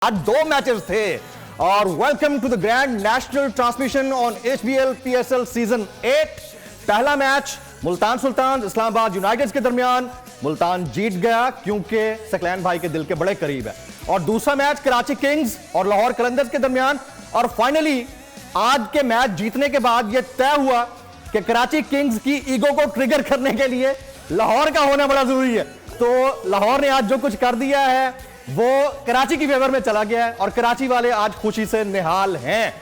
आज दो मैचेस थे और welcome to the grand national transmission on HBL PSL season 8। पहला मैच मुल्तान सुल्तान इस्लामाबाद यूनाइटेड के दरमियान मुल्तान जीत गया क्योंकि सकलैन भाई के दिल के बड़े करीब है। और दूसरा मैच कराची किंग्स और लाहौर कलंदर्स के दरमियान। और फाइनली आज के मैच जीतने के बाद यह तय हुआ कि कराची किंग्स की ईगो को ट्रिगर करने के लिए लाहौर का होना बड़ा जरूरी है। तो लाहौर ने आज जो कुछ कर दिया है वो कराची की फेवर में चला गया है और कराची वाले आज खुशी से निहाल हैं।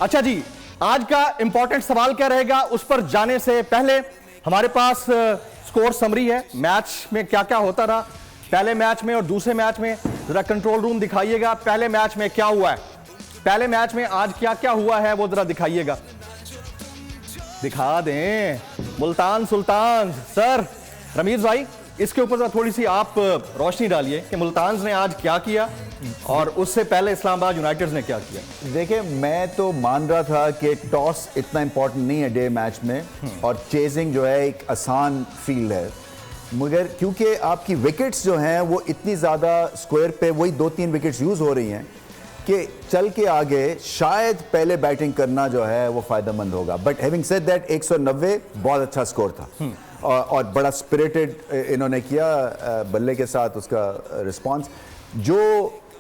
अच्छा जी, आज का इंपॉर्टेंट सवाल क्या रहेगा उस पर जाने से पहले हमारे पास स्कोर समरी है। मैच में क्या क्या होता रहा पहले मैच में और दूसरे मैच में, जरा कंट्रोल रूम दिखाइएगा। पहले मैच में क्या हुआ है, पहले मैच में आज क्या क्या हुआ है वो जरा दिखाइएगा, दिखा दें। मुल्तान सुल्तान सर, रमीज भाई इसके ऊपर थोड़ी सी आप रोशनी डालिए कि मुल्तान ने आज क्या किया और उससे पहले इस्लामाबाद यूनाइटेड ने क्या किया। देखिए, मैं तो मान रहा था कि टॉस इतना इंपॉर्टेंट नहीं है डे मैच में और चेजिंग जो है एक आसान फील्ड है, मगर क्योंकि आपकी विकेट्स जो हैं वो इतनी ज़्यादा स्क्वायर पे वही 2-3 विकेट्स यूज़ हो रही हैं कि चल के आगे शायद पहले बैटिंग करना जो है वो फ़ायदेमंद होगा। बट हैविंग सेड दैट 190 बहुत अच्छा स्कोर था और बड़ा स्पिरिटेड इन्होंने किया बल्ले के साथ उसका रिस्पांस। जो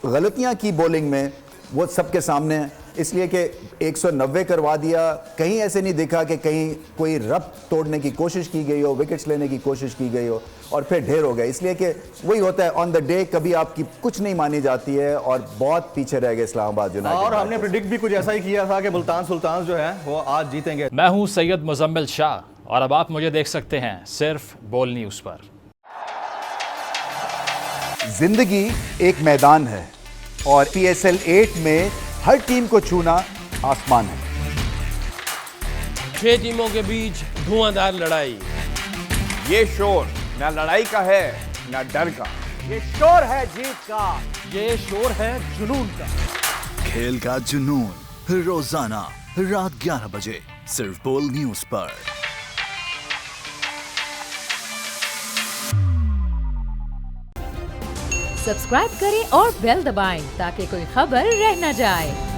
गलतियां की बॉलिंग में वो सबके सामने है, इसलिए कि 190 करवा दिया। कहीं ऐसे नहीं दिखा कि कहीं कोई रब तोड़ने की कोशिश की गई हो, विकेट्स लेने की कोशिश की गई हो और फिर ढेर हो गया। इसलिए कि वही होता है ऑन द डे, कभी आपकी कुछ नहीं मानी जाती है और बहुत पीछे रह गए इस्लामाबाद यूनाइटेड। और हमने प्रिडिक्ट भी कुछ ऐसा ही किया था कि मुल्तान सुल्तान जो है वो आज जीतेंगे। मैं हूं सैयद मुजम्मिल शाह और अब आप मुझे देख सकते हैं सिर्फ बोल न्यूज पर। जिंदगी एक मैदान है और PSL 8 में हर टीम को छूना आसमान है। 6 टीमों के बीच धुआंधार लड़ाई। ये शोर ना लड़ाई का है ना डर का, ये शोर है जीत का, ये शोर है जुनून का। खेल का जुनून रोजाना रात 11 बजे सिर्फ बोल न्यूज पर। सब्सक्राइब करें और बेल दबाएं ताकि कोई खबर रह न जाए।